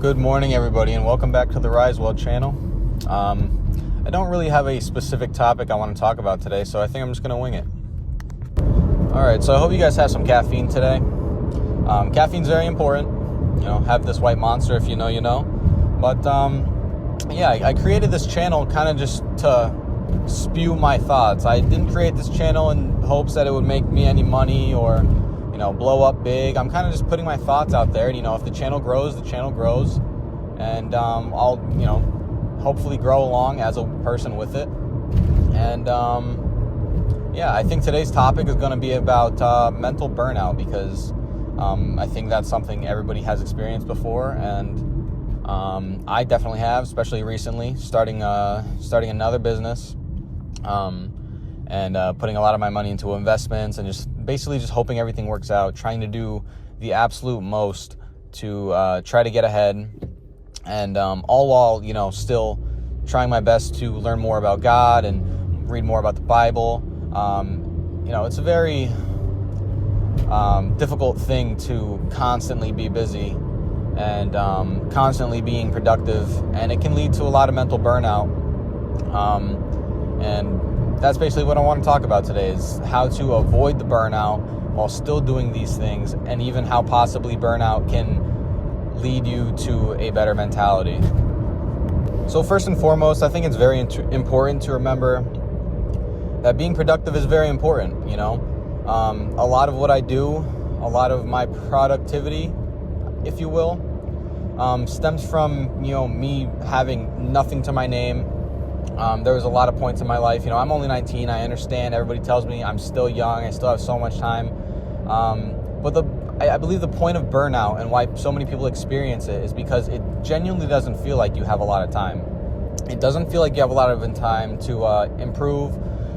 Good morning, everybody, and welcome back to the Rise Well channel. I don't really have a specific topic I want to talk about today, so I think I'm just going to wing it. All right, so I hope you guys have some caffeine today. Caffeine's very important. Have this white monster if you know, you know. But, I created this channel kind of just to spew my thoughts. I didn't create this channel in hopes that it would make me any money or blow up big. I'm kind of just putting my thoughts out there. If the channel grows, the channel grows. And I'll, hopefully grow along as a person with it. And, I think today's topic is going to be about mental burnout because I think that's something everybody has experienced before. And I definitely have, especially recently, starting another business. And putting a lot of my money into investments and just basically just hoping everything works out, trying to do the absolute most to try to get ahead, and all while, still trying my best to learn more about God and read more about the Bible. It's a very difficult thing to constantly be busy and constantly being productive, and it can lead to a lot of mental burnout. And that's basically what I want to talk about today, is how to avoid the burnout while still doing these things, and even how possibly burnout can lead you to a better mentality. So first and foremost, I think it's very important to remember that being productive is very important. A lot of what I do, a lot of my productivity, if you will, stems from, me having nothing to my name. There was a lot of points in my life. I'm only 19. I understand. Everybody tells me I'm still young. I still have so much time. But I believe the point of burnout and why so many people experience it is because it genuinely doesn't feel like you have a lot of time. It doesn't feel like you have a lot of time to improve,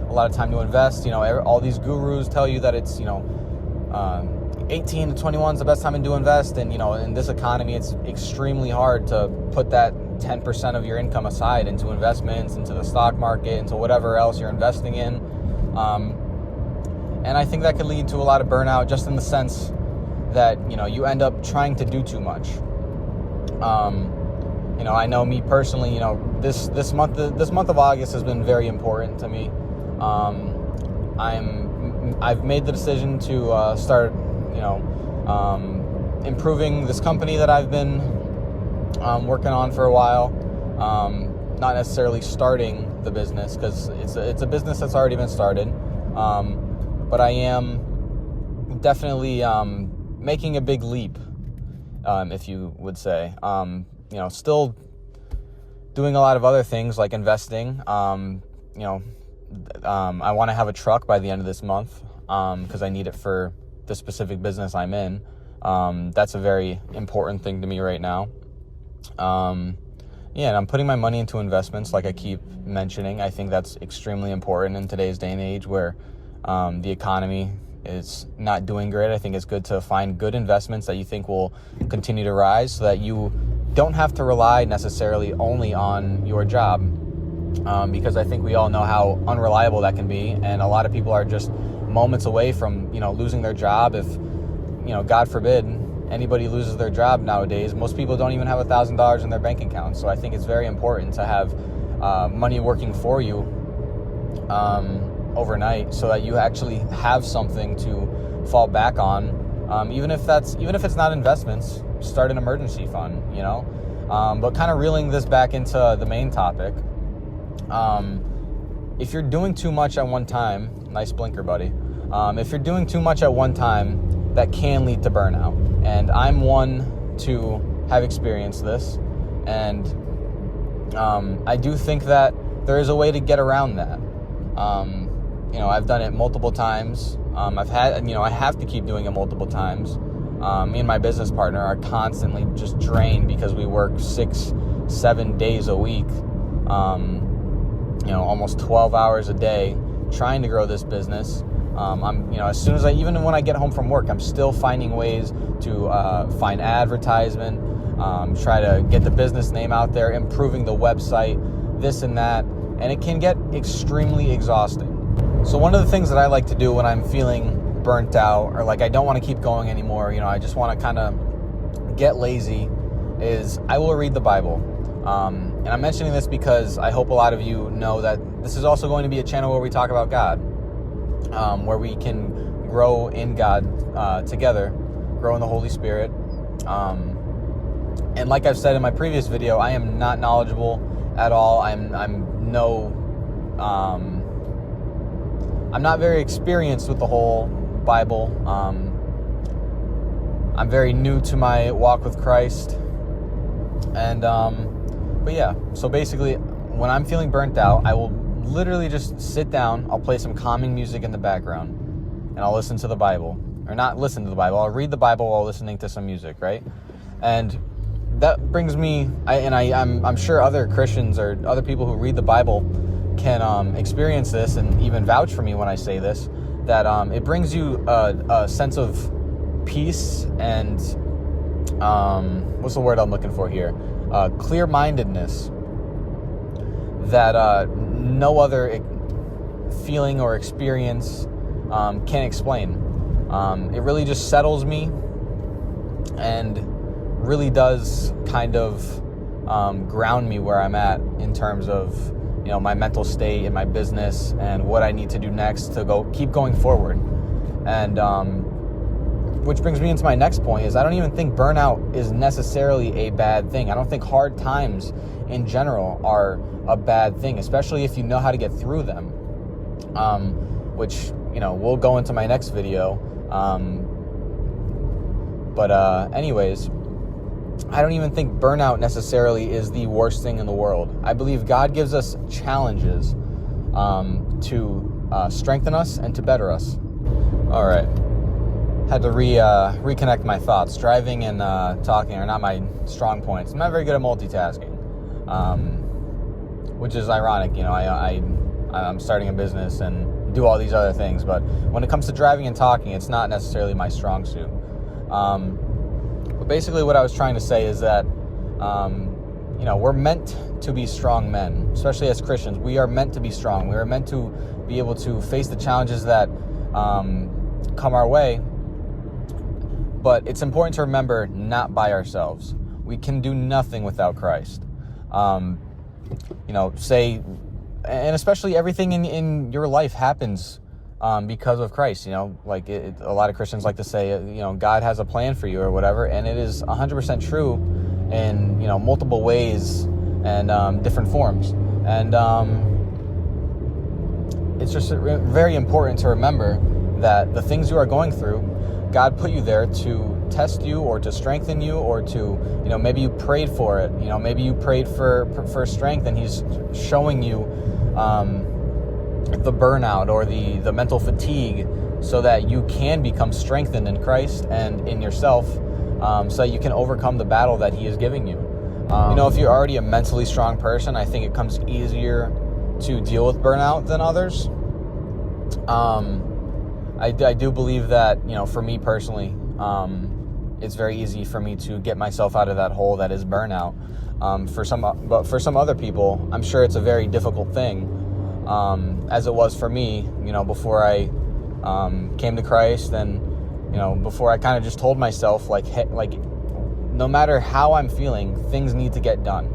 a lot of time to invest. All these gurus tell you that it's, 18 to 21 is the best time to invest. And, in this economy, it's extremely hard to put that 10% of your income aside into investments, into the stock market, into whatever else you're investing in. And I think that could lead to a lot of burnout, just in the sense that, you end up trying to do too much. I know me personally, this month of August has been very important to me. I've made the decision to start, improving this company that I've been working on for a while. Not necessarily starting the business, because it's a business that's already been started. But I am definitely making a big leap, if you would say. Still doing a lot of other things like investing. I want to have a truck by the end of this month, because I need it for the specific business I'm in. That's a very important thing to me right now. And I'm putting my money into investments, like I keep mentioning. I think that's extremely important in today's day and age where the economy is not doing great. I think it's good to find good investments that you think will continue to rise, so that you don't have to rely necessarily only on your job, because I think we all know how unreliable that can be, and a lot of people are just moments away from losing their job. If God forbid anybody loses their job nowadays, most people don't even have $1,000 in their bank account. So I think it's very important to have money working for you overnight, so that you actually have something to fall back on. Even if it's not investments, start an emergency fund. But kind of reeling this back into the main topic. If you're doing too much at one time, nice blinker, buddy. If you're doing too much at one time, that can lead to burnout. And I'm one to have experienced this. And I do think that there is a way to get around that. I've done it multiple times. I have to keep doing it multiple times. Me and my business partner are constantly just drained because we work 6-7 days a week. Almost 12 hours a day trying to grow this business. Even when I get home from work, I'm still finding ways to find advertisement, try to get the business name out there, improving the website, this and that, and it can get extremely exhausting. So one of the things that I like to do when I'm feeling burnt out, or like I don't want to keep going anymore, I just want to kind of get lazy is I will read the Bible. And I'm mentioning this because I hope a lot of you know that this is also going to be a channel where we talk about God, where we can grow in God together, grow in the Holy Spirit. And like I've said in my previous video, I am not knowledgeable at all. I'm not very experienced with the whole Bible. I'm very new to my walk with Christ. And, but yeah, so basically when I'm feeling burnt out, I will literally just sit down, I'll play some calming music in the background, and I'll listen to the Bible. Or not listen to the Bible, I'll read the Bible while listening to some music, right? And that brings me, I'm sure other Christians or other people who read the Bible can experience this and even vouch for me when I say this, that it brings you a sense of peace and what's the word I'm looking for here? Clear-mindedness that no other feeling or experience can explain. It really just settles me and really does kind of ground me where I'm at in terms of, my mental state and my business and what I need to do next to keep going forward. And which brings me into my next point is I don't even think burnout is necessarily a bad thing. I don't think hard times in general are a bad thing, especially if you know how to get through them, which, we'll go into my next video. Anyways, I don't even think burnout necessarily is the worst thing in the world. I believe God gives us challenges to strengthen us and to better us. All right. Had to reconnect my thoughts. Driving and talking are not my strong points. I'm not very good at multitasking, which is ironic. I'm starting a business and do all these other things, but when it comes to driving and talking, it's not necessarily my strong suit. But basically what I was trying to say is that, we're meant to be strong men, especially as Christians. We are meant to be strong. We are meant to be able to face the challenges that come our way. But it's important to remember, not by ourselves. We can do nothing without Christ. And especially everything in your life happens because of Christ. A lot of Christians like to say, God has a plan for you or whatever, and it is 100% true in, multiple ways and different forms. And it's just very important to remember that the things you are going through, God put you there to test you or to strengthen you or to, maybe you prayed for it. Maybe you prayed for strength, and He's showing you the burnout or the mental fatigue so that you can become strengthened in Christ and in yourself, so that you can overcome the battle that He is giving you. If you're already a mentally strong person, I think it comes easier to deal with burnout than others. I do believe that, for me personally, it's very easy for me to get myself out of that hole that is burnout. But for some other people, I'm sure it's a very difficult thing, as it was for me, before I came to Christ, and before I kind of just told myself like no matter how I'm feeling, things need to get done.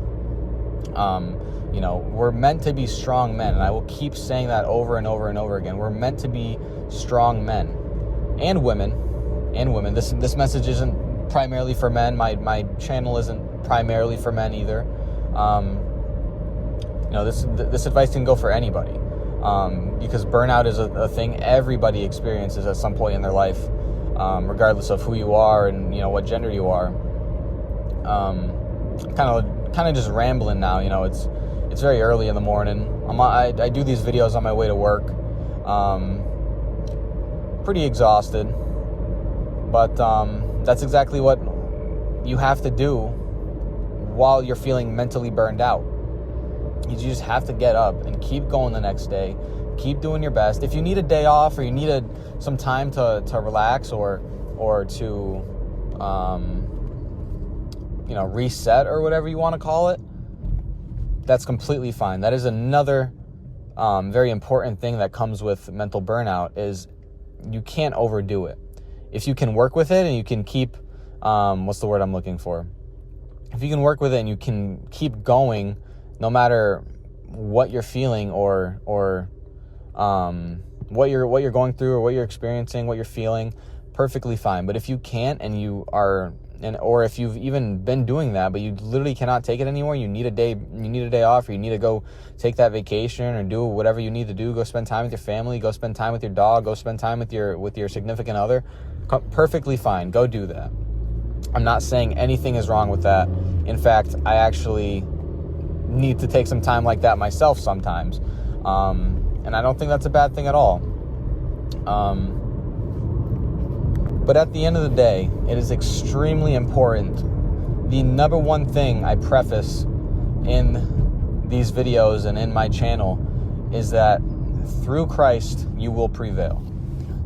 We're meant to be strong men, and I will keep saying that over and over and over again. We're meant to be strong men and women. This message isn't primarily for men. My channel isn't primarily for men either. This advice can go for anybody, because burnout is a thing everybody experiences at some point in their life, regardless of who you are and what gender you are. Kind of just rambling now. It's very early in the morning. I do these videos on my way to work. Pretty exhausted, but that's exactly what you have to do while you're feeling mentally burned out. You just have to get up and keep going the next day. Keep doing your best. If you need a day off or you need some time to relax or to reset or whatever you want to call it, that's completely fine. That is another very important thing that comes with mental burnout, is you can't overdo it. If you can work with it and you can keep, what's the word I'm looking for? if you can work with it and you can keep going no matter what you're feeling or what you're going through or what you're experiencing, what you're feeling, perfectly fine. But if you can't and you are, or if you've even been doing that, but you literally cannot take it anymore, you need a day off, or you need to go take that vacation or do whatever you need to do, go spend time with your family, go spend time with your dog, go spend time with your significant other, perfectly fine. Go do that. I'm not saying anything is wrong with that. In fact, I actually need to take some time like that myself sometimes. And I don't think that's a bad thing at all. But at the end of the day, it is extremely important. The number one thing I preface in these videos and in my channel is that through Christ, you will prevail.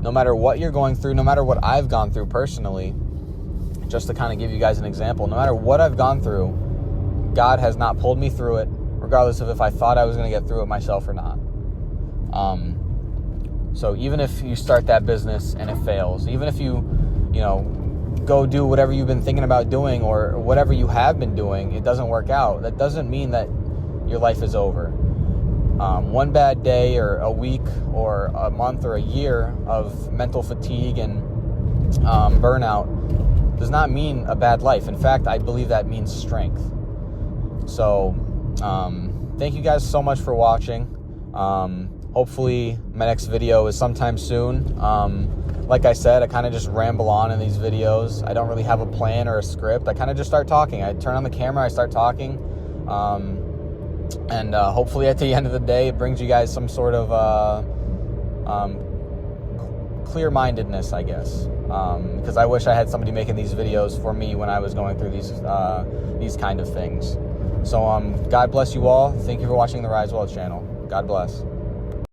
No matter what you're going through, no matter what I've gone through personally, just to kind of give you guys an example, no matter what I've gone through, God has not pulled me through it, regardless of if I thought I was going to get through it myself or not. So even if you start that business and it fails, even if you go do whatever you've been thinking about doing or whatever you have been doing, it doesn't work out, that doesn't mean that your life is over. One bad day or a week or a month or a year of mental fatigue and burnout does not mean a bad life. In fact, I believe that means strength. So thank you guys so much for watching. Hopefully my next video is sometime soon. Like I said, I kind of just ramble on in these videos. I don't really have a plan or a script. I kind of just start talking. I turn on the camera, I start talking. And hopefully at the end of the day, it brings you guys some sort of clear-mindedness, I guess. Because I wish I had somebody making these videos for me when I was going through these kind of things. So God bless you all. Thank you for watching the Rise Well channel. God bless.